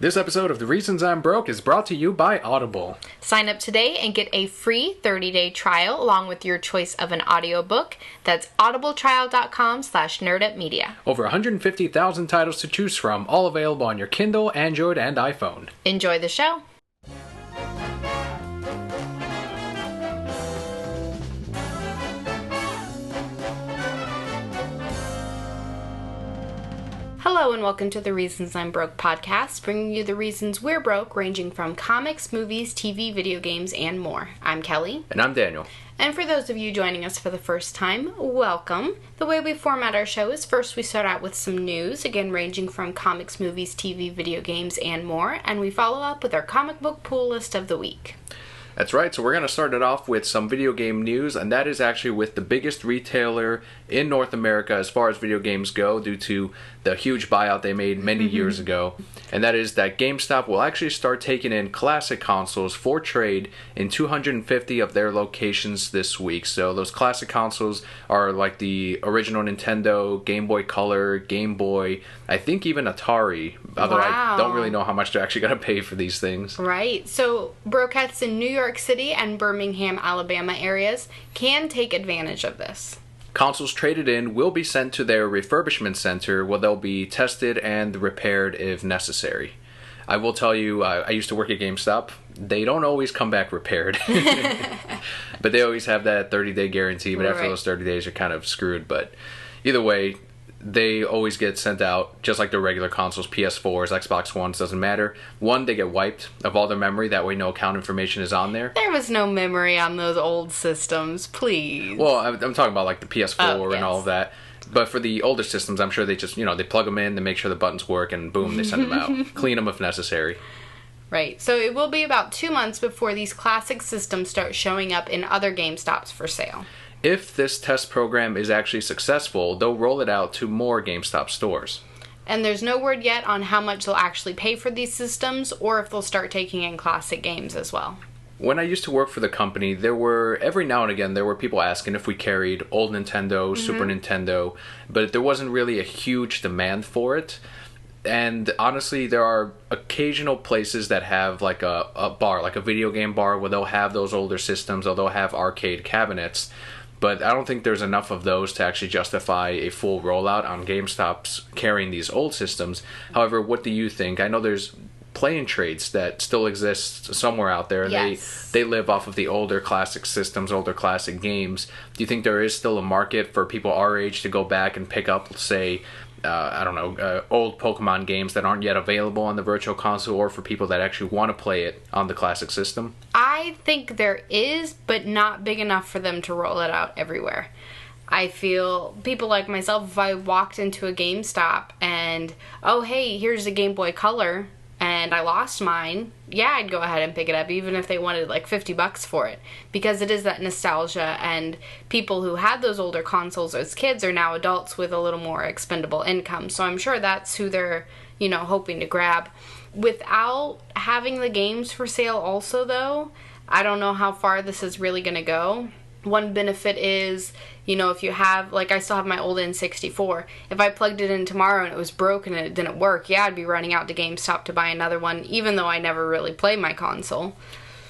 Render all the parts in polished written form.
This episode of The Reasons I'm Broke is brought to you by Audible. Sign up today and get a free 30-day trial along with your choice of an audiobook. That's audibletrial.com/nerdupmedia. Over 150,000 titles to choose from, all available on your Kindle, Android, and iPhone. Enjoy the show. Hello and welcome to the Reasons I'm Broke podcast, bringing you the reasons we're broke, ranging from comics, movies, TV, video games, and more. I'm Kelly. And I'm Daniel. And for those of you joining us for the first time, welcome. The way we format our show is first we start out with some news, again ranging from comics, movies, TV, video games, and more, and we follow up with our comic book pool list of the week. That's right, so we're going to start it off with some video game news, and that is actually with the biggest retailer in North America as far as video games go, due to the huge buyout they made many years ago. And that is that GameStop will actually start taking in classic consoles for trade in 250 of their locations this week. So those classic consoles are like the original Nintendo, Game Boy Color, Game Boy, I think even Atari, although I don't really know how much they're actually going to pay for these things. Right, so Brokettes in New York City and Birmingham, Alabama areas can take advantage of this. Consoles traded in will be sent to their refurbishment center where they'll be tested and repaired if necessary. I will tell you, I used to work at GameStop. They don't always come back repaired. But they always have that 30-day guarantee, but after those 30 days you're kind of screwed. But either way, they always get sent out, just like their regular consoles, PS4s, Xbox Ones, doesn't matter. One, they get wiped of all their memory, that way no account information is on there. There was no memory on those old systems, please. Well, I'm talking about like the PS4 and all of that. But for the older systems, I'm sure they just, they plug them in, they make sure the buttons work, and boom, they send them out. Clean them if necessary. Right, so it will be about 2 months before these classic systems start showing up in other GameStops for sale. If this test program is actually successful, they'll roll it out to more GameStop stores. And there's no word yet on how much they'll actually pay for these systems or if they'll start taking in classic games as well. When I used to work for the company, every now and again, there were people asking if we carried old Nintendo, Super Nintendo, but there wasn't really a huge demand for it. And honestly, there are occasional places that have like a bar, like a video game bar, where they'll have those older systems or they'll have arcade cabinets. But I don't think there's enough of those to actually justify a full rollout on GameStops carrying these old systems. However, what do you think? I know there's play-in trades that still exist somewhere out there, and they live off of the older classic systems, older classic games. Do you think there is still a market for people our age to go back and pick up, say, old Pokemon games that aren't yet available on the Virtual Console, or for people that actually want to play it on the classic system? I think there is, but not big enough for them to roll it out everywhere. I feel people like myself, if I walked into a GameStop and, oh hey, here's a Game Boy Color, and I lost mine, yeah, I'd go ahead and pick it up, even if they wanted like $50 for it, because it is that nostalgia, and people who had those older consoles as kids are now adults with a little more expendable income, so I'm sure that's who they're, hoping to grab. Without having the games for sale also, though, I don't know how far this is really going to go. One benefit is, if you have, like I still have my old N64, if I plugged it in tomorrow and it was broken and it didn't work, yeah, I'd be running out to GameStop to buy another one, even though I never really play my console.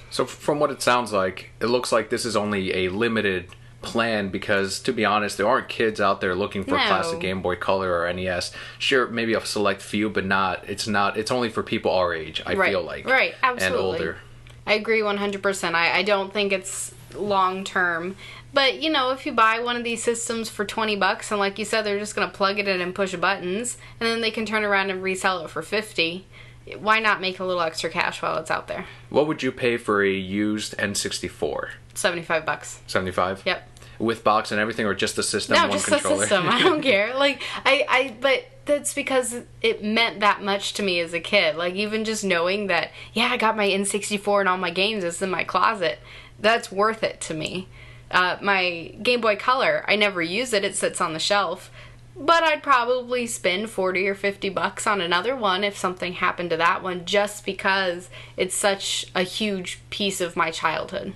So from what it sounds like, it looks like this is only a limited plan, because to be honest, there aren't kids out there looking for a classic Game Boy Color or NES. Sure, maybe a select few, but it's only for people our age, I feel like. Right, absolutely. And older. I agree 100%. I don't think it's long term, but if you buy one of these systems for $20, and like you said, they're just going to plug it in and push buttons, and then they can turn around and resell it for $50, why not make a little extra cash while it's out there? What would you pay for a used N64? $75. 75? Yep. With box and everything, or just the system? No, just controller? The system. I don't care. But that's because it meant that much to me as a kid. Like, even just knowing that, yeah, I got my N64 and all my games, it's in my closet. That's worth it to me. My Game Boy Color, I never use it. It sits on the shelf. But I'd probably spend $40 or $50 on another one if something happened to that one, just because it's such a huge piece of my childhood.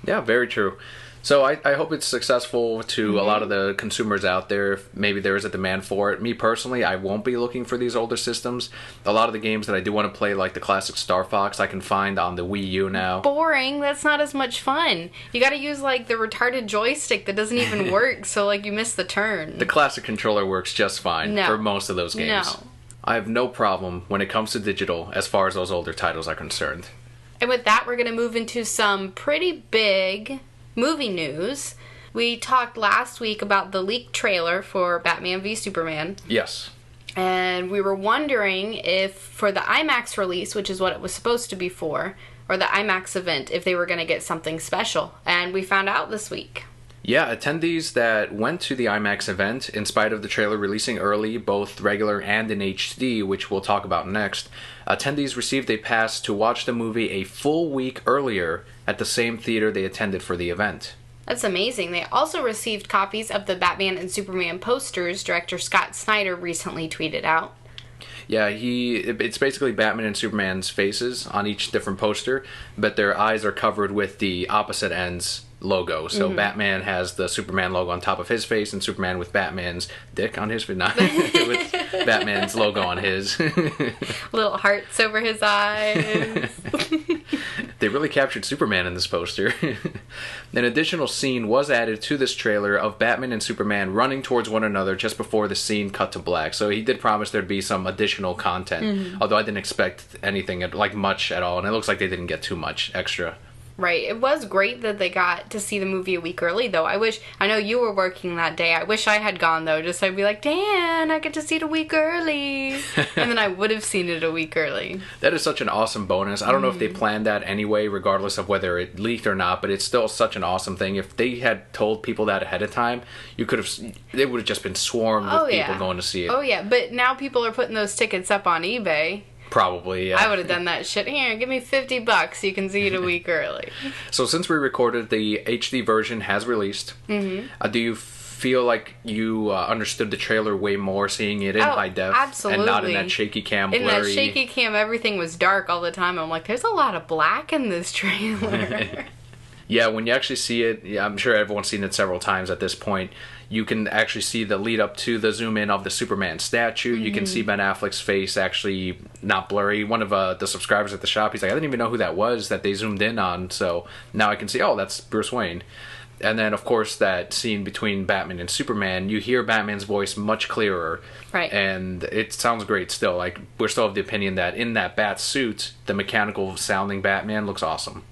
Yeah, very true. So I hope it's successful to a lot of the consumers out there. If maybe there is a demand for it. Me personally, I won't be looking for these older systems. A lot of the games that I do want to play, like the classic Star Fox, I can find on the Wii U now. Boring. That's not as much fun. You got to use like the retarded joystick that doesn't even work, so like you miss the turn. The classic controller works just fine for most of those games. No. I have no problem when it comes to digital as far as those older titles are concerned. And with that, we're going to move into some pretty big movie news. We talked last week about the leaked trailer for Batman v Superman. Yes. And we were wondering if for the IMAX release, which is what it was supposed to be for, or the IMAX event, if they were going to get something special. And we found out this week. Yeah, attendees that went to the IMAX event, in spite of the trailer releasing early, both regular and in HD, which we'll talk about next, attendees received a pass to watch the movie a full week earlier at the same theater they attended for the event. That's amazing. They also received copies of the Batman and Superman posters director Scott Snyder recently tweeted out. Yeah, it's basically Batman and Superman's faces on each different poster, but their eyes are covered with the opposite ends logo. So Batman has the Superman logo on top of his face, and Superman with Batman's dick on his face. Not with Batman's logo on his. Little hearts over his eyes. They really captured Superman in this poster. An additional scene was added to this trailer of Batman and Superman running towards one another just before the scene cut to black. So he did promise there'd be some additional content, although I didn't expect anything like much at all, and it looks like they didn't get too much extra. Right. It was great that they got to see the movie a week early, though. I know you were working that day. I wish I had gone, though, just so I'd be like, Dan, I get to see it a week early. And then I would have seen it a week early. That is such an awesome bonus. I don't know if they planned that anyway, regardless of whether it leaked or not, but it's still such an awesome thing. If they had told people that ahead of time, it would have just been swarmed with people going to see it. Oh, yeah. But now people are putting those tickets up on eBay. Probably, yeah. I would have done that shit. Here, give me $50. You can see it a week early. So since we recorded, the HD version has released. Do you feel like you understood the trailer way more seeing it in high def? Absolutely. And not in that shaky cam, blurry... In that shaky cam, everything was dark all the time. I'm like, there's a lot of black in this trailer. Yeah, when you actually see it, I'm sure everyone's seen it several times at this point, you can actually see the lead up to the zoom in of the Superman statue. You can see Ben Affleck's face actually not blurry. One of the subscribers at the shop, he's like, I didn't even know who that was that they zoomed in on, so now I can see, oh, that's Bruce Wayne. And then, of course, that scene between Batman and Superman, you hear Batman's voice much clearer. Right. And it sounds great still. Like, we're still of the opinion that in that bat suit, the mechanical sounding Batman looks awesome.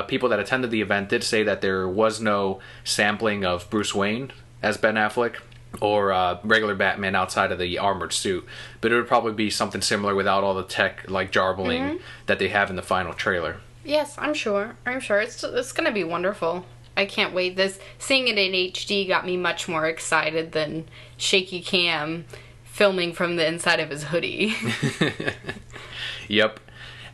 People that attended the event did say that there was no sampling of Bruce Wayne as Ben Affleck or regular Batman outside of the armored suit, but it would probably be something similar without all the tech like jarbling that they have in the final trailer. Yes, I'm sure. It's gonna be wonderful. I can't wait. Seeing it in HD got me much more excited than shaky cam filming from the inside of his hoodie. Yep.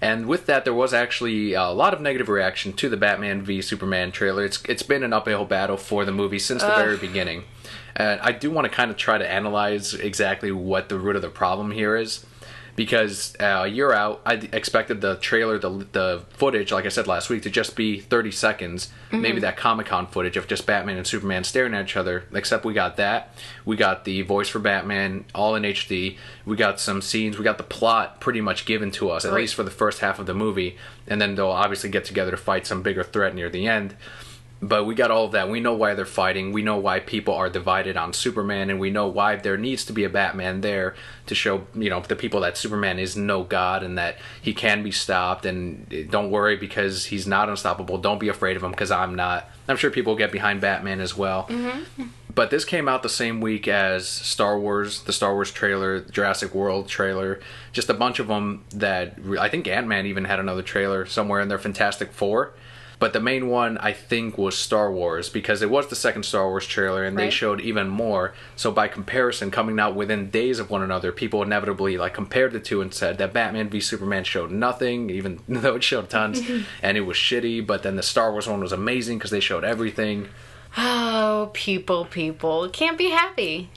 And with that, there was actually a lot of negative reaction to the Batman v Superman trailer. It's been an uphill battle for the movie since the very beginning. And I do want to kind of try to analyze exactly what the root of the problem here is. Because a year out, I expected the trailer, the footage, like I said last week, to just be 30 seconds. Maybe that Comic-Con footage of just Batman and Superman staring at each other. Except we got that. We got the voice for Batman, all in HD. We got some scenes. We got the plot pretty much given to us, at least for the first half of the movie. And then they'll obviously get together to fight some bigger threat near the end. But we got all of that. We know why they're fighting. We know why people are divided on Superman, and we know why there needs to be a Batman there to show, the people that Superman is no god and that he can be stopped. And don't worry because he's not unstoppable. Don't be afraid of him because I'm not. I'm sure people get behind Batman as well. But this came out the same week as Star Wars, the Star Wars trailer, the Jurassic World trailer, just a bunch of them that I think Ant-Man even had another trailer somewhere in their Fantastic Four. But the main one, I think, was Star Wars, because it was the second Star Wars trailer, and they showed even more. So by comparison, coming out within days of one another, people inevitably compared the two and said that Batman v Superman showed nothing, even though it showed tons, and it was shitty. But then the Star Wars one was amazing because they showed everything. Oh, people. Can't be happy.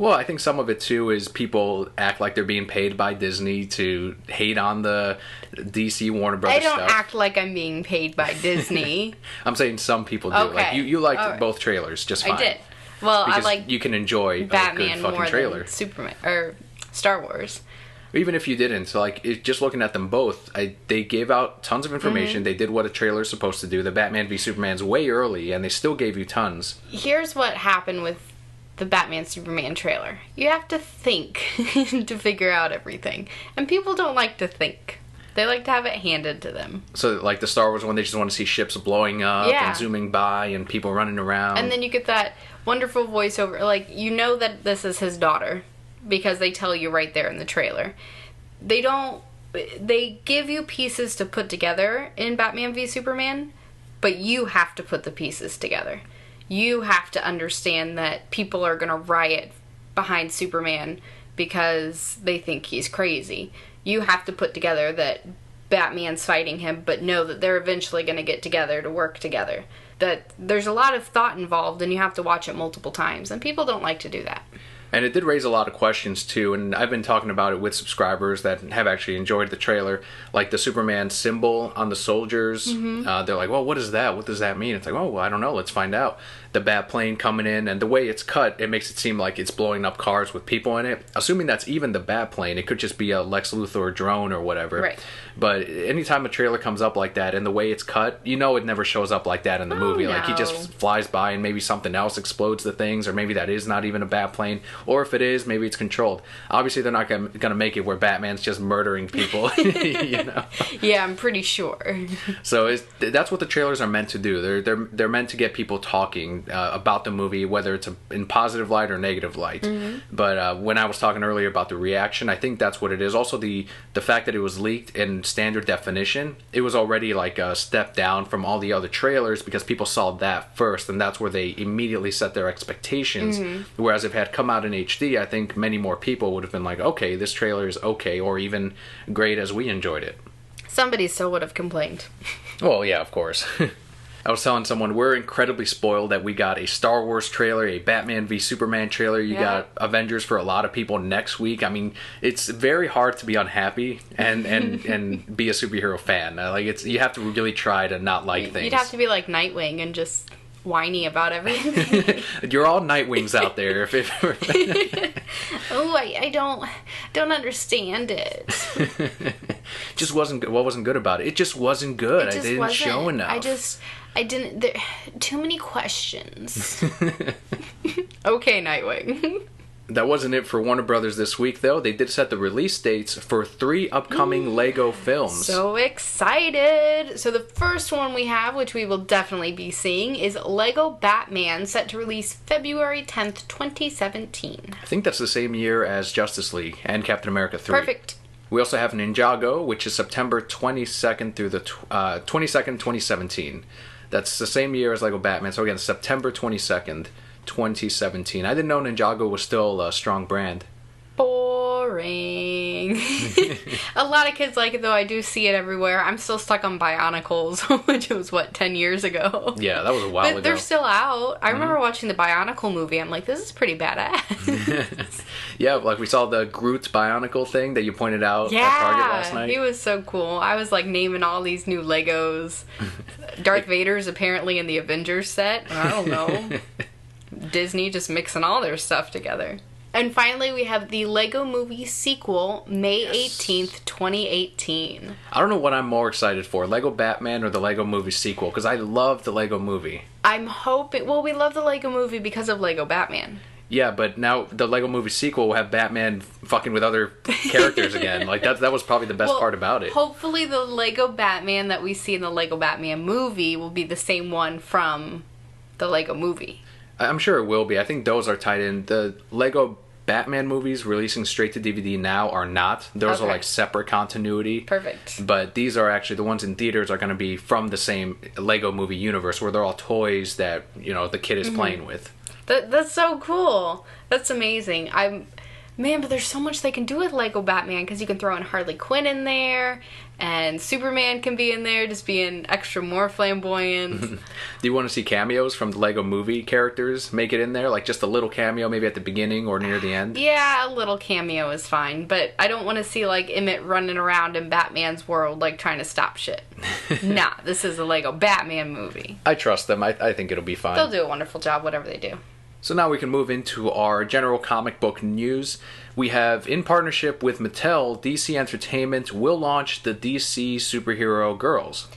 Well, I think some of it too is people act like they're being paid by Disney to hate on the DC Warner Brothers stuff. I don't act like I'm being paid by Disney. I'm saying some people do. Okay. Like you liked both trailers just fine. I did. Well, because I like you can enjoy Batman a good fucking more trailer. than Superman or Star Wars. Even if you didn't, so like just looking at them both, they gave out tons of information. They did what a trailer is supposed to do. The Batman v Superman's way early, and they still gave you tons. Here's what happened with the Batman Superman trailer. You have to think to figure out everything. And people don't like to think. They like to have it handed to them. So like the Star Wars one, they just want to see ships blowing up and zooming by and people running around. And then you get that wonderful voiceover. Like, you know that this is his daughter because they tell you right there in the trailer. They give you pieces to put together in Batman v Superman, but you have to put the pieces together. You have to understand that people are going to riot behind Superman because they think he's crazy. You have to put together that Batman's fighting him, but know that they're eventually going to get together to work together. That there's a lot of thought involved, and you have to watch it multiple times, and people don't like to do that. And it did raise a lot of questions, too, and I've been talking about it with subscribers that have actually enjoyed the trailer. Like the Superman symbol on the soldiers, they're like, well, what is that? What does that mean? It's like, oh, well, I don't know, let's find out. The bat plane coming in, and the way it's cut, it makes it seem like it's blowing up cars with people in it. Assuming that's even the bat plane, it could just be a Lex Luthor drone or whatever. Right. But anytime a trailer comes up like that, and the way it's cut, you know it never shows up like that in the movie. No. Like, he just flies by, and maybe something else explodes the things, or maybe that is not even a bat plane. Or if it is, maybe it's controlled. Obviously, they're not going to make it where Batman's just murdering people, you know? Yeah, I'm pretty sure. So that's what the trailers are meant to do. They're meant to get people talking about the movie, whether it's in positive light or negative light. But when I was talking earlier about the reaction, I think that's what it is. Also, the fact that it was leaked in standard definition, it was already like a step down from all the other trailers because people saw that first, and that's where they immediately set their expectations. Whereas if it had come out in HD, I think many more people would have been like, okay, this trailer is okay, or even great as we enjoyed it. Somebody still would have complained. Well, yeah, of course. I was telling someone we're incredibly spoiled that we got a Star Wars trailer, a Batman v Superman trailer. You got Avengers for a lot of people next week. I mean, it's very hard to be unhappy and be a superhero fan. Like you have to really try to not like things. You'd have to be like Nightwing and just whiny about everything. You're all Nightwings out there. Oh, I don't understand it. Just wasn't good. What wasn't good about it? It just wasn't good. I didn't show enough. I didn't. Too many questions. Okay, Nightwing. That wasn't it for Warner Brothers this week, though. They did set the release dates for 3 upcoming Lego films. So excited! So the first one we have, which we will definitely be seeing, is Lego Batman, set to release February 10th, 2017. I think that's the same year as Justice League and Captain America 3. Perfect. We also have Ninjago, which is September 22nd through the 22nd, 2017. That's the same year as Lego Batman. So again, September 22nd. 2017. I didn't know Ninjago was still a strong brand. Boring. A lot of kids like it, though. I do see it everywhere. I'm still stuck on Bionicles, which was, 10 years ago? Yeah, that was a while ago. But they're still out. I remember watching the Bionicle movie. I'm like, this is pretty badass. Yeah, like we saw the Groot Bionicle thing that you pointed out at Target last night. He was so cool. I was like naming all these new Legos. Darth Vader's apparently in the Avengers set. I don't know. Disney just mixing all their stuff together. And finally, we have the Lego Movie sequel, May 18th, 2018. I don't know what I'm more excited for, Lego Batman or the Lego Movie sequel, because I love the Lego Movie. I'm hoping... Well, we love the Lego Movie because of Lego Batman. Yeah, but now the Lego Movie sequel will have Batman fucking with other characters again. Like, that was probably the best part about it. Hopefully the Lego Batman that we see in the Lego Batman movie will be the same one from the Lego Movie. I'm sure it will be. I think those are tied in. The Lego Batman movies releasing straight to DVD now are not. Those are like separate continuity. Perfect. But these are actually, the ones in theaters are going to be from the same Lego Movie universe where they're all toys that, the kid is playing with. That's so cool. That's amazing. Man, but there's so much they can do with Lego Batman, because you can throw in Harley Quinn in there, and Superman can be in there, just being extra more flamboyant. Do you want to see cameos from the Lego movie characters make it in there? Like just a little cameo maybe at the beginning or near the end? Yeah, a little cameo is fine, but I don't want to see, like, Emmett running around in Batman's world, like, trying to stop shit. Nah, this is a Lego Batman movie. I trust them. I think it'll be fine. They'll do a wonderful job, whatever they do. So now we can move into our general comic book news. We have, in partnership with Mattel, DC Entertainment will launch the DC Superhero Girls.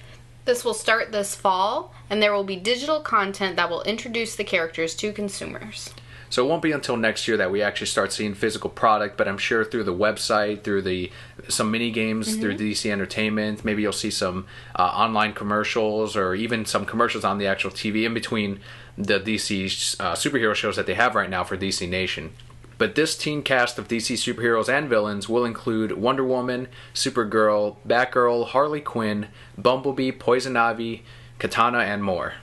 This will start this fall, and there will be digital content that will introduce the characters to consumers. So it won't be until next year that we actually start seeing physical product, but I'm sure through the website, through some mini games, through DC Entertainment, maybe you'll see some online commercials or even some commercials on the actual TV in between the DC superhero shows that they have right now for DC Nation. But this teen cast of DC superheroes and villains will include Wonder Woman, Supergirl, Batgirl, Harley Quinn, Bumblebee, Poison Ivy, Katana, and more.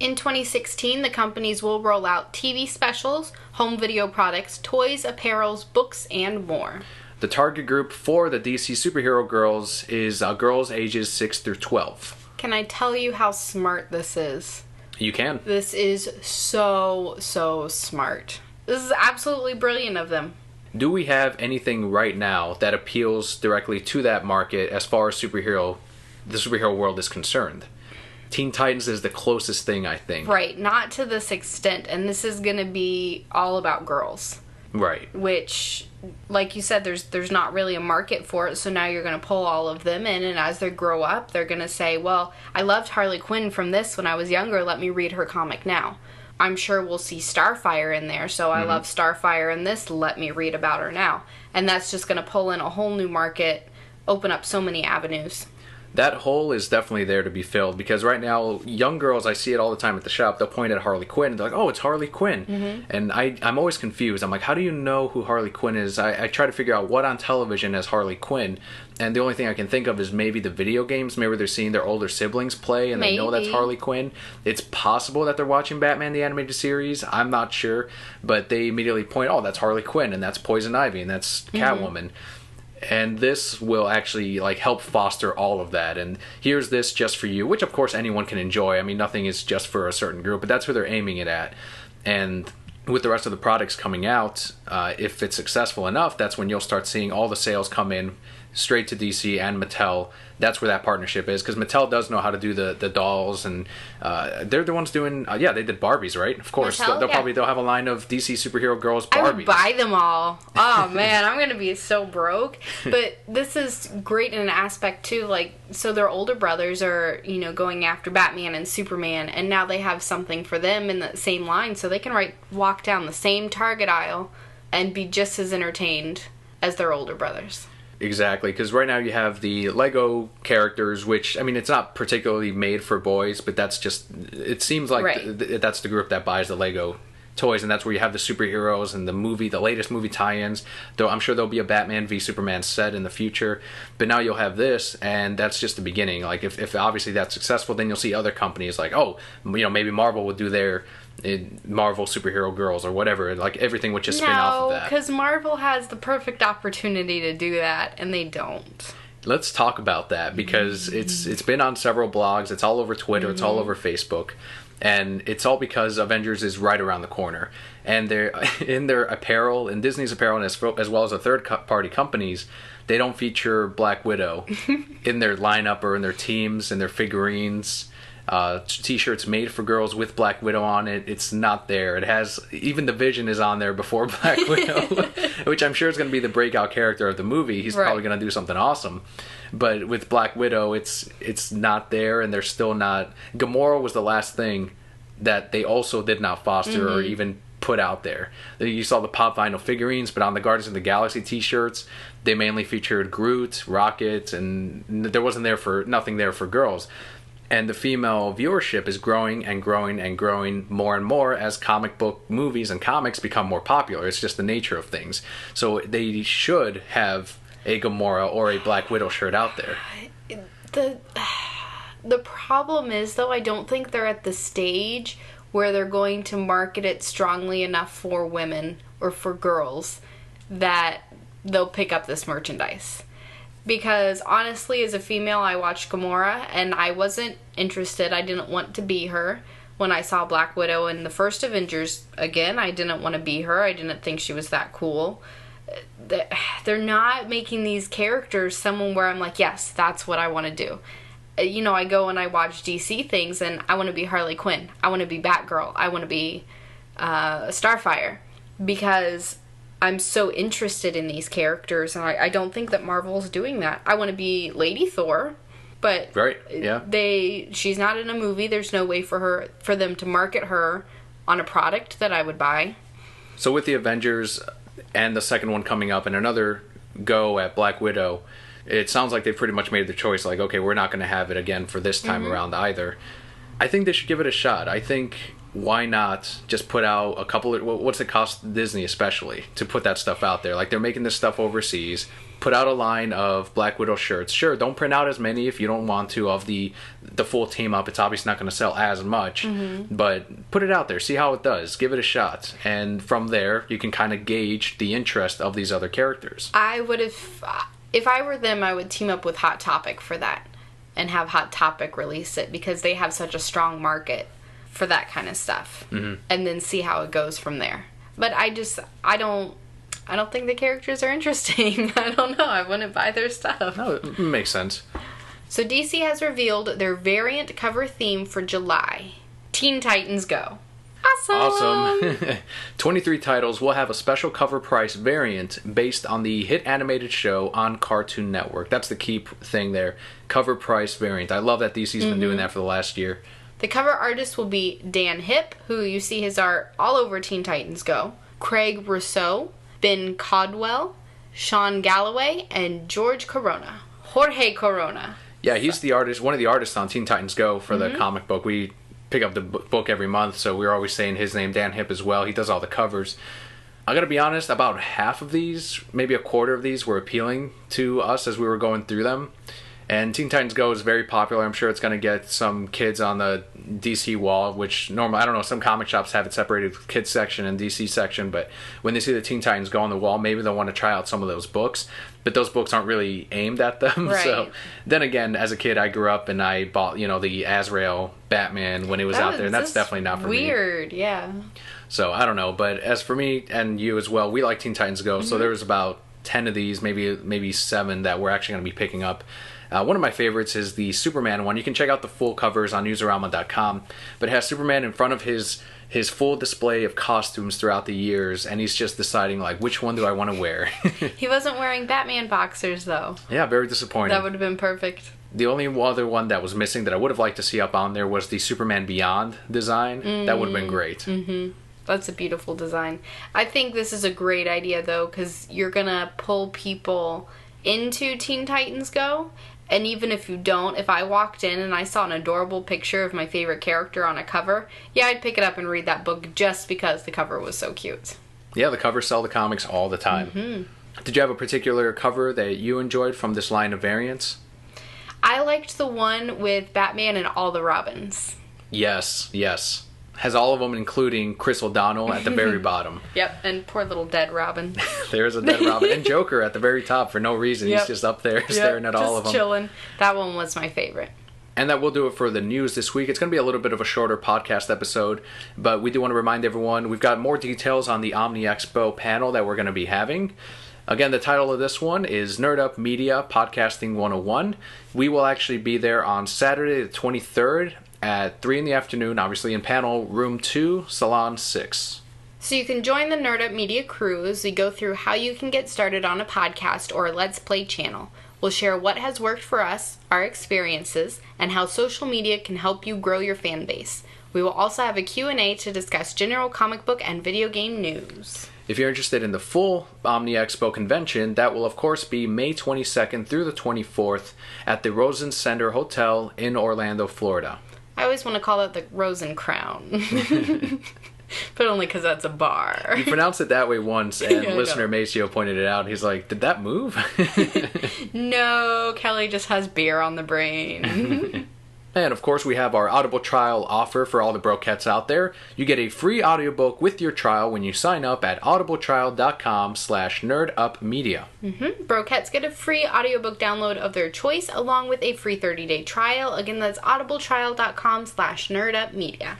In 2016, the companies will roll out TV specials, home video products, toys, apparels, books, and more. The target group for the DC Superhero Girls is girls ages 6 through 12. Can I tell you how smart this is? You can. This is so smart. This is absolutely brilliant of them. Do we have anything right now that appeals directly to that market as far as the superhero world is concerned? Teen Titans is the closest thing, I think. Right, not to this extent, and this is going to be all about girls. Right. Which, like you said, there's not really a market for it, so now you're going to pull all of them in, and as they grow up, they're going to say, well, I loved Harley Quinn from this when I was younger, let me read her comic now. I'm sure we'll see Starfire in there, so I love Starfire in this, let me read about her now. And that's just going to pull in a whole new market, open up so many avenues. That hole is definitely there to be filled, because right now, young girls, I see it all the time at the shop, they'll point at Harley Quinn, and they're like, oh, it's Harley Quinn. And I'm always confused. I'm like, how do you know who Harley Quinn is? I try to figure out what on television is Harley Quinn, and the only thing I can think of is maybe the video games. Maybe they're seeing their older siblings play, and they know that's Harley Quinn. It's possible that they're watching Batman the Animated Series. I'm not sure, but they immediately point, oh, that's Harley Quinn, and that's Poison Ivy, and that's Catwoman. And this will actually help foster all of that. And here's this just for you, which of course anyone can enjoy. I mean, nothing is just for a certain group, but that's who they're aiming it at. And with the rest of the products coming out, if it's successful enough, that's when you'll start seeing all the sales come in straight to DC and Mattel. That's where that partnership is, because Mattel does know how to do the dolls, and they're the ones doing they did Barbies, right? Of course. Mattel, they'll have a line of DC superhero girls Barbies. I would buy them all. Oh man, I'm gonna be so broke. But this is great in an aspect too, so their older brothers are going after Batman and Superman, and now they have something for them in the same line, so they can walk down the same Target aisle and be just as entertained as their older brothers. Exactly, because right now you have the Lego characters, which, I mean, it's not particularly made for boys, but that's just, it seems like that's the group that buys the Lego toys, and that's where you have the superheroes and the latest movie tie-ins, though I'm sure there'll be a Batman v Superman set in the future, but now you'll have this, and that's just the beginning. If obviously that's successful, then you'll see other companies maybe Marvel would do their Marvel superhero girls or whatever, everything would just spin off of that. No, because Marvel has the perfect opportunity to do that, and they don't. Let's talk about that, because it's been on several blogs, it's all over Twitter, it's all over Facebook, and it's all because Avengers is right around the corner. And they're in their apparel, in Disney's apparel, and as well as the third-party companies, they don't feature Black Widow in their lineup or in their teams and their figurines. T-shirts made for girls with Black Widow on it, it's not there. It has, even the Vision is on there before Black Widow, which I'm sure is going to be the breakout character of the movie. He's probably going to do something awesome. But with Black Widow, it's not there, and they're still not. Gamora was the last thing that they also did not foster or even put out there. You saw the pop vinyl figurines, but on the Guardians of the Galaxy t-shirts, they mainly featured Groot, Rocket, and there wasn't nothing there for girls. And the female viewership is growing and growing and growing more and more as comic book movies and comics become more popular. It's just the nature of things. So they should have a Gamora or a Black Widow shirt out there. The problem is, though, I don't think they're at the stage where they're going to market it strongly enough for women or for girls. that they'll pick up this merchandise. Because honestly, as a female, I watched Gamora and I wasn't interested. I didn't want to be her. When I saw Black Widow in the first Avengers, again, I didn't want to be her. I didn't think she was that cool. They're not making these characters someone where I'm like, yes, that's what I want to do. You know, I go and I watch DC things and I want to be Harley Quinn. I want to be Batgirl. I want to be Starfire. Because I'm so interested in these characters, and I don't think that Marvel's doing that. I want to be Lady Thor, but right, yeah. She's not in a movie. There's no way for them to market her on a product that I would buy. So with the Avengers and the second one coming up and another go at Black Widow, it sounds like they've pretty much made the choice, like, okay, we're not going to have it again for this time around either. I think they should give it a shot. I think, why not just put out a couple of... What's it cost Disney especially to put that stuff out there? Like, they're making this stuff overseas. Put out a line of Black Widow shirts. Sure, don't print out as many if you don't want to of the full team up. It's obviously not going to sell as much. But put it out there. See how it does. Give it a shot. And from there, you can kind of gauge the interest of these other characters. I would have... If I were them, I would team up with Hot Topic for that. And have Hot Topic release it. Because they have such a strong market for that kind of stuff. And then see how it goes from there. But I don't think the characters are interesting. I don't know. I wouldn't buy their stuff. No, it makes sense. So DC has revealed their variant cover theme for July. Teen Titans Go. Awesome. 23 titles will have a special cover price variant based on the hit animated show on Cartoon Network. That's the key thing there. Cover price variant. I love that DC's been doing that for the last year. The cover artist will be Dan Hipp, who you see his art all over Teen Titans Go, Craig Rousseau, Ben Caldwell, Sean Galloway, and Jorge Corona. Yeah, he's the artist, one of the artists on Teen Titans Go for the comic book. We pick up the book every month, so we're always saying his name, Dan Hipp, as well. He does all the covers. I gotta be honest, about half of these, maybe a quarter of these, were appealing to us as we were going through them. And Teen Titans Go is very popular. I'm sure it's going to get some kids on the DC wall, which normally, I don't know, some comic shops have it separated with kids section and DC section, but when they see the Teen Titans Go on the wall, maybe they'll want to try out some of those books, but those books aren't really aimed at them. Right. So then again, as a kid, I grew up and I bought, the Azrael Batman when it was out there, and that's definitely not for me. Weird, yeah. So I don't know, but as for me and you as well, we like Teen Titans Go, so there was about 10 of these, maybe 7 that we're actually going to be picking up. One of my favorites is the Superman one. You can check out the full covers on newsarama.com, but it has Superman in front of his full display of costumes throughout the years, and he's just deciding, like, which one do I want to wear? He wasn't wearing Batman boxers, though. Yeah, very disappointing. That would have been perfect. The only other one that was missing that I would have liked to see up on there was the Superman Beyond design. That would have been great. That's a beautiful design. I think this is a great idea, though, because you're going to pull people into Teen Titans Go. And even if you don't, if I walked in and I saw an adorable picture of my favorite character on a cover, yeah, I'd pick it up and read that book just because the cover was so cute. Yeah, the covers sell the comics all the time. Did you have a particular cover that you enjoyed from this line of variants? I liked the one with Batman and all the Robins. Yes. Has all of them, including Chris O'Donnell at the very bottom. Yep, and poor little dead Robin. There's a dead Robin. And Joker at the very top for no reason. He's just up there staring at all of them. Just chilling. That one was my favorite. And that will do it for the news this week. It's going to be a little bit of a shorter podcast episode, but we do want to remind everyone we've got more details on the Omni Expo panel that we're going to be having. Again, the title of this one is Nerd Up Media Podcasting 101. We will actually be there on Saturday the 23rd at 3 in the afternoon, obviously in panel room 2, salon 6. So you can join the Nerd Up Media crew as we go through how you can get started on a podcast or a Let's Play channel. We'll share what has worked for us, our experiences, and how social media can help you grow your fan base. We will also have a Q&A to discuss general comic book and video game news. If you're interested in the full Omni Expo convention, that will of course be May 22nd through the 24th at the Rosen Center Hotel in Orlando, Florida. I always want to call it the Rosen Crown. But only because that's a bar. You pronounced it that way once, and listener Maceo pointed it out. He's like, did that move? No, Kelly just has beer on the brain. And of course, we have our Audible trial offer for all the brokettes out there. You get a free audiobook with your trial when you sign up at audibletrial.com/nerdupmedia. Brokettes get a free audiobook download of their choice along with a free 30-day trial. Again, that's audibletrial.com/nerdupmedia.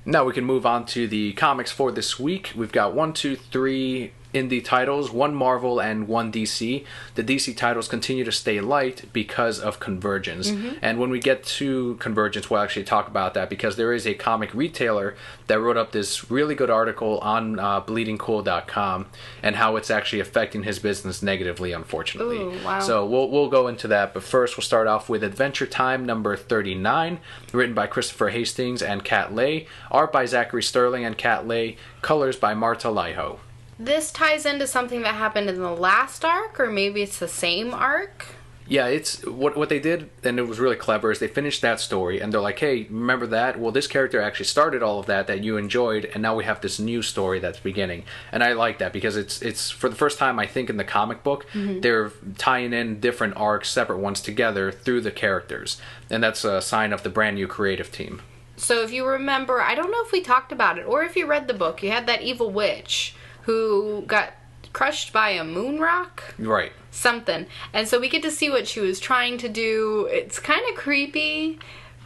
Now we can move on to the comics for this week. We've got 1, 2, 3 indie titles, 1 Marvel and 1 DC. The DC titles continue to stay light because of Convergence. And when we get to Convergence, we'll actually talk about that because there is a comic retailer that wrote up this really good article on bleedingcool.com and how it's actually affecting his business negatively, unfortunately. Ooh, wow. So we'll go into that, but first we'll start off with Adventure Time number 39, written by Christopher Hastings and Kat Ley, art by Zachary Sterling and Kat Ley, colors by Marta Laiho. This ties into something that happened in the last arc, or maybe it's the same arc? Yeah, it's what they did, and it was really clever, is they finished that story, and they're like, hey, remember that? Well, this character actually started all of that you enjoyed, and now we have this new story that's beginning. And I like that, because it's for the first time, I think, in the comic book, they're tying in different arcs, separate ones, together through the characters. And that's a sign of the brand new creative team. So if you remember, I don't know if we talked about it, or if you read the book, you had that evil witch who got crushed by a moon rock? Right. Something. And so we get to see what she was trying to do. It's kind of creepy,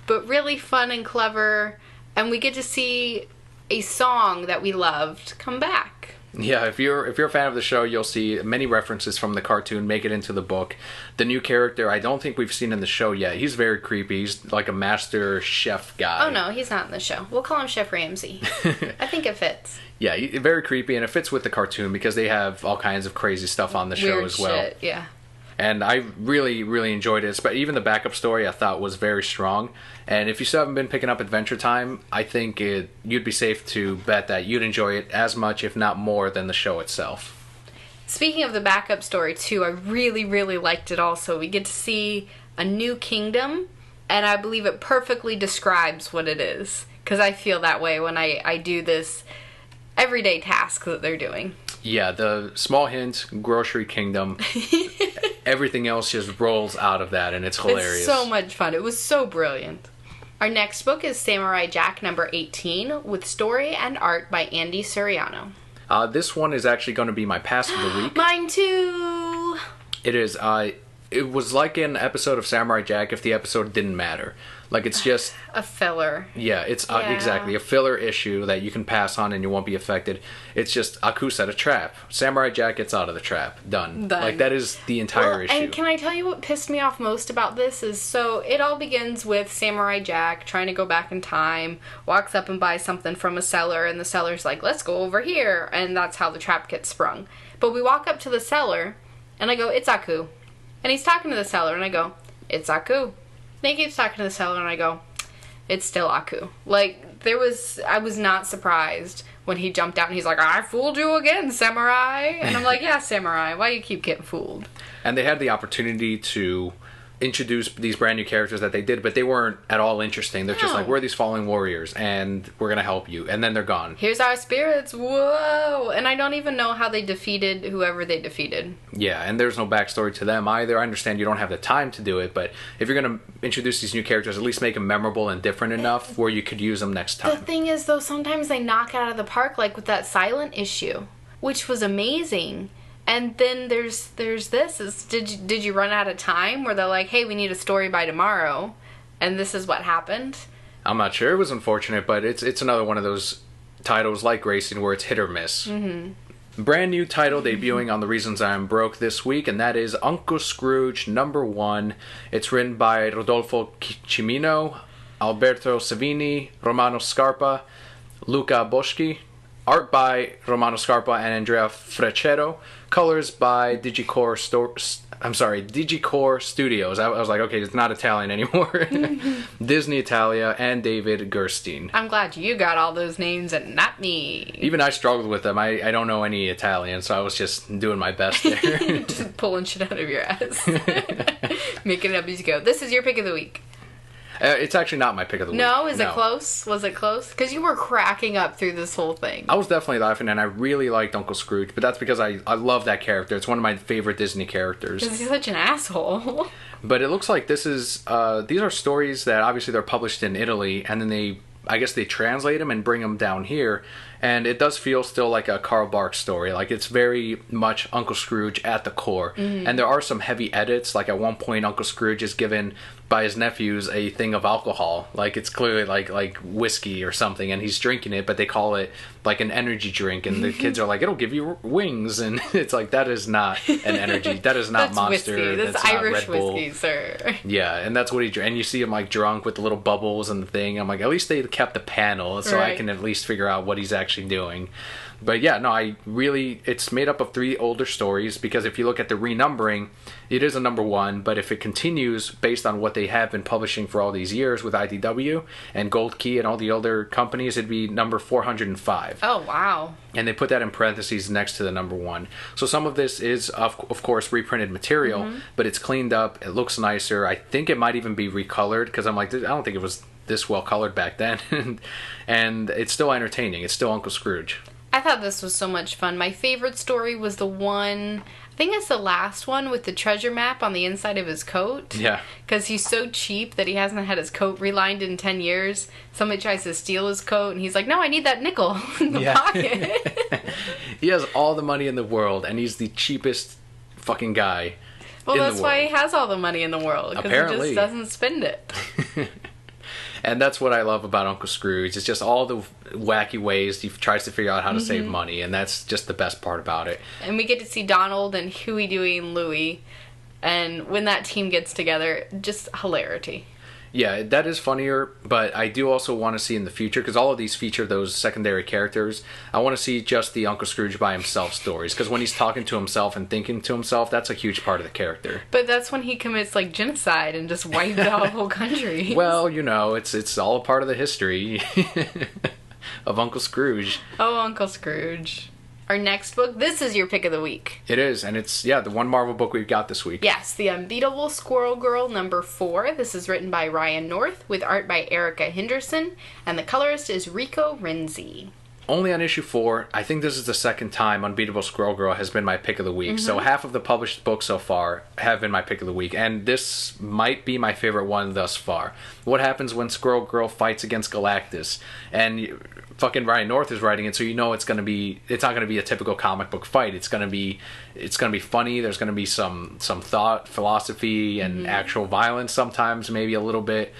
but really fun and clever. And we get to see a song that we loved come back. Yeah, if you're a fan of the show, you'll see many references from the cartoon make it into the book. The new character, I don't think we've seen in the show yet. He's very creepy. He's like a master chef guy. Oh, no, he's not in the show. We'll call him Chef Ramsay. I think it fits. Yeah, very creepy, and it fits with the cartoon because they have all kinds of crazy stuff on the show as well. Shit, yeah. And I really, really enjoyed it. But even the backup story I thought was very strong. And if you still haven't been picking up Adventure Time, I think you'd be safe to bet that you'd enjoy it as much, if not more, than the show itself. Speaking of the backup story, too, I really, really liked it also. We get to see a new kingdom, and I believe it perfectly describes what it is. Because I feel that way when I do this everyday task that they're doing. Yeah, the small hint, grocery kingdom, everything else just rolls out of that, and it's hilarious. It's so much fun. It was so brilliant. Our next book is Samurai Jack number 18, with story and art by Andy Suriano. This one is actually going to be my pass of the week. Mine too! It is. It was like an episode of Samurai Jack if the episode didn't matter. Like, it's just... a filler. Yeah, it's exactly a filler issue that you can pass on and you won't be affected. It's just Aku set a trap. Samurai Jack gets out of the trap. Done. Like, that is the entire issue. And can I tell you what pissed me off most about this is, so it all begins with Samurai Jack trying to go back in time, walks up and buys something from a seller, and the seller's like, let's go over here, and that's how the trap gets sprung. But we walk up to the seller, and I go, it's Aku. And he's talking to the seller, and I go, it's Aku. And he keeps talking to the seller, and I go, it's still Aku. Like, I was not surprised when he jumped out, and he's like, I fooled you again, Samurai. And I'm like, yeah, Samurai, why do you keep getting fooled? And they had the opportunity to introduce these brand new characters that they did, but they weren't at all interesting. They're just like, we're these fallen warriors, and we're going to help you. And then they're gone. Here's our spirits, whoa! And I don't even know how they defeated whoever they defeated. Yeah, and there's no backstory to them either. I understand you don't have the time to do it, but if you're going to introduce these new characters, at least make them memorable and different enough where you could use them next time. The thing is, though, sometimes they knock it out of the park, like with that silent issue, which was amazing. And then there's this. Did you run out of time? Where they're like, hey, we need a story by tomorrow, and this is what happened? I'm not sure. It was unfortunate, but it's another one of those titles like Racing where it's hit or miss. Mm-hmm. Brand new title debuting on The Reasons I'm Broke this week, and that is Uncle Scrooge #1. It's written by Rodolfo Cimino, Alberto Savini, Romano Scarpa, Luca Boschi. Art by Romano Scarpa and Andrea Frecchetto. Colors by Digicore Studios. I was like, okay, it's not Italian anymore. Disney Italia and David Gerstein. I'm glad you got all those names and not me. Even I struggled with them. I don't know any Italian, so I was just doing my best there. Just pulling shit out of your ass. Making it up as you go. This is your pick of the week. It's actually not my pick of the week. No? Is it close? Was it close? Because you were cracking up through this whole thing. I was definitely laughing, and I really liked Uncle Scrooge, but that's because I love that character. It's one of my favorite Disney characters. Because he's such an asshole. But it looks like this is these are stories that obviously they're published in Italy, and then I guess they translate them and bring them down here, and it does feel still like a Carl Barks story. Like, it's very much Uncle Scrooge at the core. And there are some heavy edits. Like, at one point, Uncle Scrooge is given by his nephews a thing of alcohol. Like, it's clearly like whiskey or something, and he's drinking it, but they call it like an energy drink, and the kids are like, it'll give you wings, and it's like, that is not an energy. That is not that's Monster. Whiskey. That's Irish whiskey, sir. Yeah, and that's what he drank. And you see him like drunk with the little bubbles and the thing. I'm like, at least they kept the panel, so I can at least figure out what he's actually doing. But yeah, no, it's made up of 3 older stories, because if you look at the renumbering, it is a number 1, but if it continues based on what they have been publishing for all these years with IDW and Gold Key and all the other companies, it'd be number 405. Oh, wow. And they put that in parentheses next to the number 1. So some of this is, of course, reprinted material, but it's cleaned up, it looks nicer. I think it might even be recolored, because I'm like, I don't think it was this well colored back then. And it's still entertaining. It's still Uncle Scrooge. I thought this was so much fun. My favorite story was the one, I think it's the last one, with the treasure map on the inside of his coat. Yeah. Because he's so cheap that he hasn't had his coat relined in 10 years. Somebody tries to steal his coat, and he's like, no, I need that nickel in the pocket. He has all the money in the world, and he's the cheapest fucking guy. Well, that's why he has all the money in the world, because he just doesn't spend it. And that's what I love about Uncle Scrooge. It's just all the wacky ways he tries to figure out how to save money, and that's just the best part about it. And we get to see Donald and Huey, Dewey, and Louie, and when that team gets together, just hilarity. Yeah, that is funnier, but I do also want to see in the future, because all of these feature those secondary characters, I want to see just the Uncle Scrooge by himself stories, because when he's talking to himself and thinking to himself, that's a huge part of the character. But that's when he commits, like, genocide and just wipes out whole countries. Well, you know, it's all a part of the history of Uncle Scrooge. Oh, Uncle Scrooge. Our next book, this is your pick of the week. It is, and it's, the one Marvel book we've got this week. Yes, The Unbeatable Squirrel Girl #4. This is written by Ryan North, with art by Erica Henderson, and the colorist is Rico Renzi. Only on issue 4. I think this is the second time Unbeatable Squirrel Girl has been my pick of the week. So half of the published books so far have been my pick of the week, and this might be my favorite one thus far. What happens when Squirrel Girl fights against Galactus? And fucking Ryan North is writing it, so you know it's not going to be a typical comic book fight. It's going to be funny. There's going to be some thought, philosophy, and actual violence sometimes, maybe a little bit.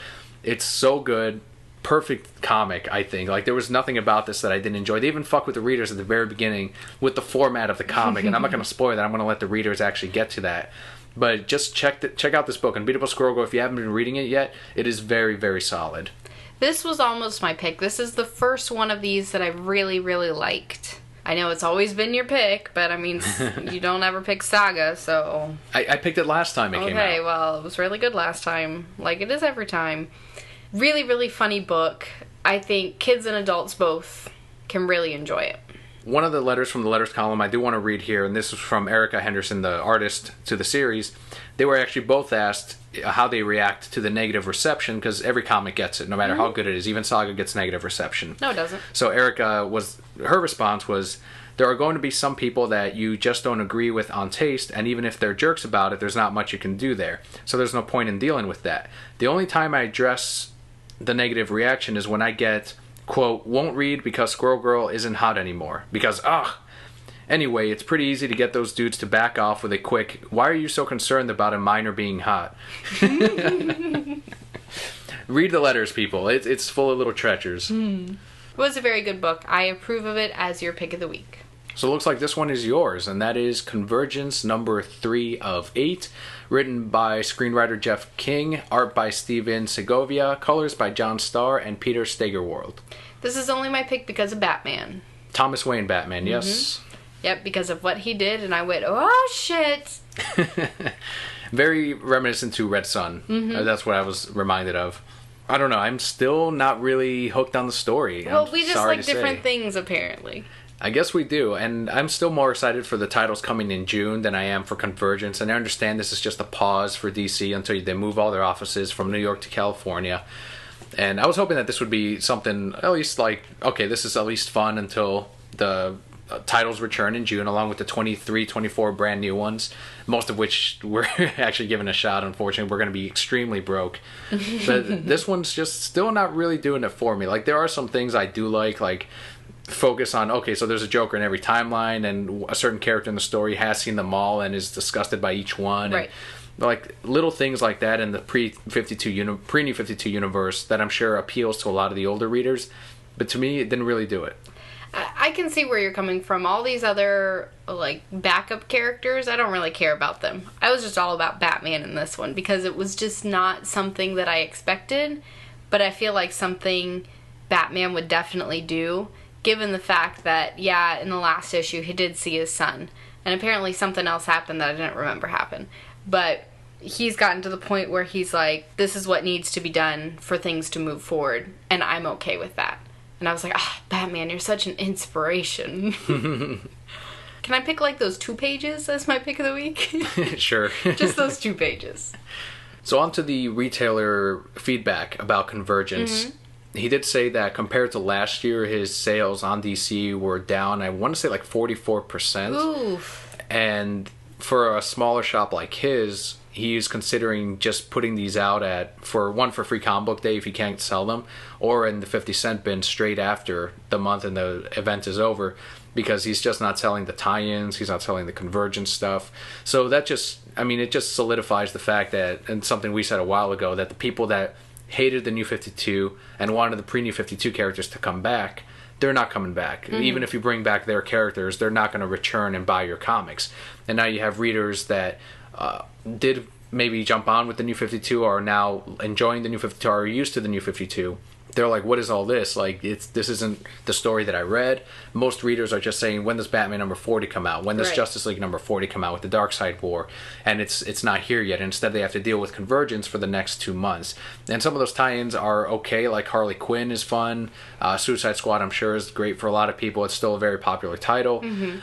It's so good. Perfect comic, I think. Like, there was nothing about this that I didn't enjoy. They even fuck with the readers at the very beginning with the format of the comic, and I'm not going to spoil that. I'm going to let the readers actually get to that. But just check out this book, Unbeatable Squirrel Girl. If you haven't been reading it yet, it is very, very solid. This was almost my pick. This is the first one of these that I really, really liked. I know it's always been your pick, but I mean, you don't ever pick Saga, so... I picked it last time it came out. Okay, well, it was really good last time, like it is every time. Really, really funny book. I think kids and adults both can really enjoy it. One of the letters from the letters column I do want to read here, and this is from Erica Henderson, the artist to the series. They were actually both asked how they react to the negative reception, because every comic gets it, no matter how good it is. Even Saga gets negative reception. No, it doesn't. So her response was, there are going to be some people that you just don't agree with on taste, and even if they're jerks about it, there's not much you can do there. So there's no point in dealing with that. The only time I address the negative reaction is when I get, quote, won't read because Squirrel Girl isn't hot anymore. Because, Anyway, it's pretty easy to get those dudes to back off with a quick, why are you so concerned about a minor being hot? Read the letters, people. It's full of little treasures. It was a very good book. I approve of it as your pick of the week. So it looks like this one is yours, and that is Convergence #3 of 8, written by screenwriter Jeff King, art by Steven Segovia, colors by John Starr and Peter Stegerwald. This is only my pick because of Batman. Thomas Wayne Batman, yes. Yep, because of what he did, and I went, oh, shit! Very reminiscent to Red Sun. That's what I was reminded of. I don't know, I'm still not really hooked on the story. Well, we just like different things, apparently. I guess we do, and I'm still more excited for the titles coming in June than I am for Convergence, and I understand this is just a pause for DC until they move all their offices from New York to California. And I was hoping that this would be something, at least like, okay, this is at least fun until the titles return in June, along with the 23, 24 brand new ones, most of which we're actually giving a shot. Unfortunately, we're going to be extremely broke. But this one's just still not really doing it for me. Like, there are some things I do like focus on, okay, so there's a Joker in every timeline, and a certain character in the story has seen them all and is disgusted by each one. Right. And, like, little things like that in the pre-New 52 universe that I'm sure appeals to a lot of the older readers. But to me, it didn't really do it. I can see where you're coming from. All these other, like, backup characters, I don't really care about them. I was just all about Batman in this one because it was just not something that I expected, but I feel like something Batman would definitely do, given the fact that, yeah, in the last issue, he did see his son, and apparently something else happened that I didn't remember happen. But he's gotten to the point where he's like, this is what needs to be done for things to move forward, and I'm okay with that. And I was like, Batman, you're such an inspiration. Can I pick, like, those 2 pages as my pick of the week? Sure. Just those 2 pages. So on to the retailer feedback about Convergence. Mm-hmm. He did say that compared to last year, his sales on DC were down, I want to say, like 44%. Oof. And for a smaller shop like his, he's considering just putting these out for Free Comic Book Day if he can't sell them, or in the 50-cent bin straight after the month and the event is over, because he's just not selling the tie-ins, he's not selling the Convergence stuff. So that just, it just solidifies the fact that, and something we said a while ago, that the people that hated the New 52 and wanted the pre-New 52 characters to come back, they're not coming back. Mm-hmm. Even if you bring back their characters, they're not going to return and buy your comics. And now you have readers that did maybe jump on with the New 52, or are now enjoying the New 52, or are used to the New 52. They're like, what is all this? Like, this isn't the story that I read. Most readers are just saying, when does Batman number 40 come out? When does Justice League number 40 come out with the Darkseid War? And it's not here yet. Instead, they have to deal with Convergence for the next 2 months. And some of those tie-ins are okay, like Harley Quinn is fun. Suicide Squad, I'm sure, is great for a lot of people. It's still a very popular title. Mm-hmm.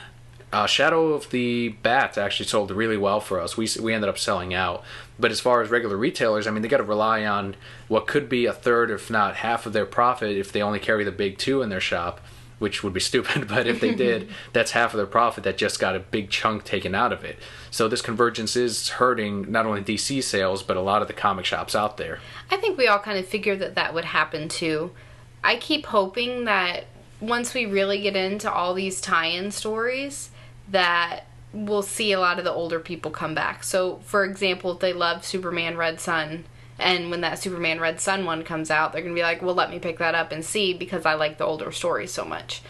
Shadow of the Bat actually sold really well for us. We ended up selling out. But as far as regular retailers, they got to rely on what could be a third, if not half, of their profit if they only carry the big 2 in their shop, which would be stupid. But if they did, that's half of their profit that just got a big chunk taken out of it. So this Convergence is hurting not only DC sales, but a lot of the comic shops out there. I think we all kind of figured that would happen too. I keep hoping that once we really get into all these tie-in stories, that we'll see a lot of the older people come back. So, for example, if they love Superman Red Sun, and when that Superman Red Sun one comes out, they're going to be like, well, let me pick that up and see, because I like the older stories so much.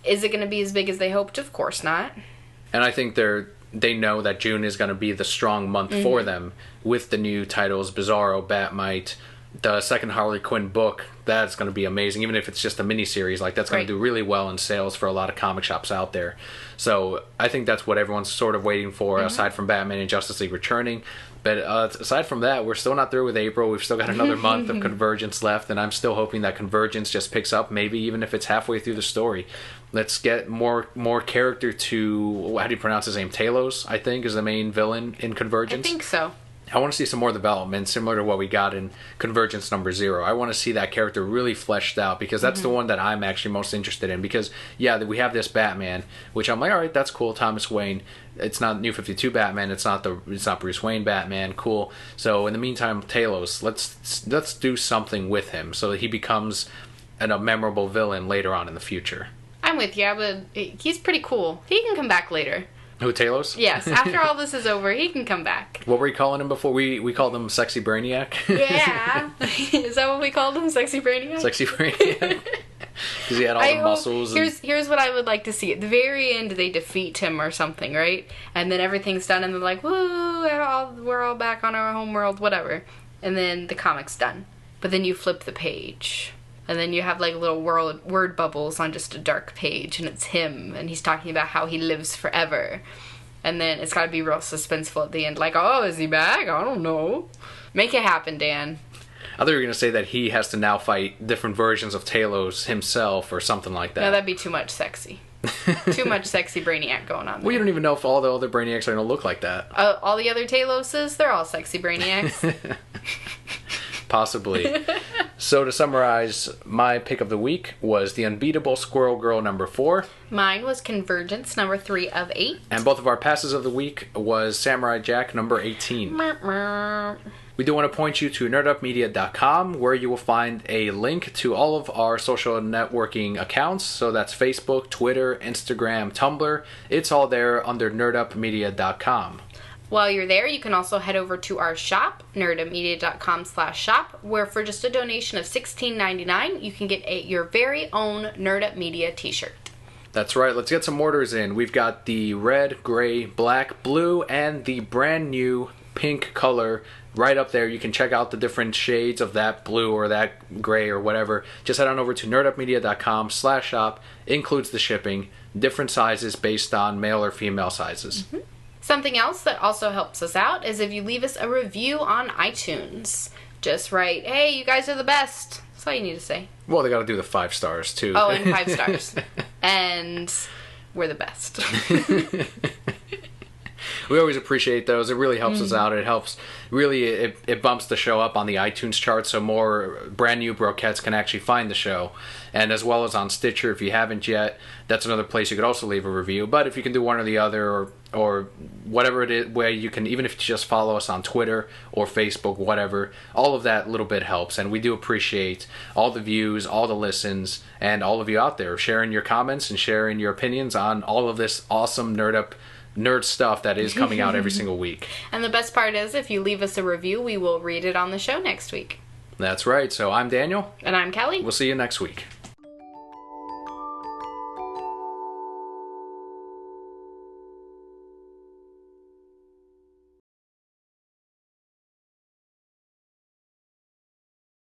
Is it going to be as big as they hoped? Of course not. And I think they know that June is going to be the strong month for them, with the new titles, Bizarro, Batmite, the second Harley Quinn book. That's going to be amazing, even if it's just a miniseries. Like, that's going to do really well in sales for a lot of comic shops out there. So I think that's what everyone's sort of waiting for, aside from Batman and Justice League returning. But aside from that, we're still not through with April. We've still got another month of Convergence left, and I'm still hoping that Convergence just picks up, maybe even if it's halfway through the story. Let's get more character to, how do you pronounce his name? Talos, I think, is the main villain in Convergence. I think so. I want to see some more development, similar to what we got in Convergence number 0. I want to see that character really fleshed out, because that's the one that I'm actually most interested in. Because, yeah, we have this Batman, which I'm like, all right, that's cool, Thomas Wayne. It's not New 52 Batman. It's not Bruce Wayne Batman. Cool. So in the meantime, Talos, let's do something with him so that he becomes a memorable villain later on in the future. I'm with you. He's pretty cool. He can come back later. Who, Talos? Yes. After all this is over, he can come back. What were we calling him before? We called him Sexy Brainiac? Yeah. Is that what we called him? Sexy Brainiac? Sexy Brainiac. Because he had all the muscles. Here's what I would like to see. At the very end, they defeat him or something, right? And then everything's done, and they're like, woo, we're all back on our home world, whatever. And then the comic's done. But then you flip the page. And then you have like little word bubbles on just a dark page, and it's him, and he's talking about how he lives forever. And then it's got to be real suspenseful at the end, like, oh, is he back? I don't know. Make it happen, Dan. I thought you were going to say that he has to now fight different versions of Talos himself or something like that. No, that'd be too much sexy. Too much sexy Brainiac going on there. Well, you don't even know if all the other Brainiacs are going to look like that. All the other Taloses, they're all sexy Brainiacs. Possibly. So to summarize, my pick of the week was The Unbeatable Squirrel Girl number 4. Mine was Convergence number 3 of 8. And both of our passes of the week was Samurai Jack number 18. We do want to point you to nerdupmedia.com, where you will find a link to all of our social networking accounts. So that's Facebook, Twitter, Instagram, Tumblr. It's all there under nerdupmedia.com. While you're there, you can also head over to our shop, nerdupmedia.com/shop, where for just a donation of $16.99, you can get your very own Nerd Up Media t-shirt. That's right. Let's get some orders in. We've got the red, gray, black, blue, and the brand new pink color right up there. You can check out the different shades of that blue or that gray or whatever. Just head on over to nerdupmedia.com/shop. Includes the shipping, different sizes based on male or female sizes. Mm-hmm. Something else that also helps us out is if you leave us a review on iTunes. Just write, hey, you guys are the best. That's all you need to say. Well, they got to do the 5 stars too. Oh, and 5 stars. And we're the best. We always appreciate those. It really helps us out. It helps, really, it bumps the show up on the iTunes chart so more brand new Broquettes can actually find the show. And as well as on Stitcher, if you haven't yet, that's another place you could also leave a review. But if you can do one or the other, or whatever it is, where you can, even if you just follow us on Twitter or Facebook, whatever, all of that little bit helps. And we do appreciate all the views, all the listens, and all of you out there sharing your comments and sharing your opinions on all of this awesome nerd stuff that is coming out every single week. And the best part is, if you leave us a review, we will read it on the show next week. That's right. So I'm Daniel. And I'm Kelly. We'll see you next week.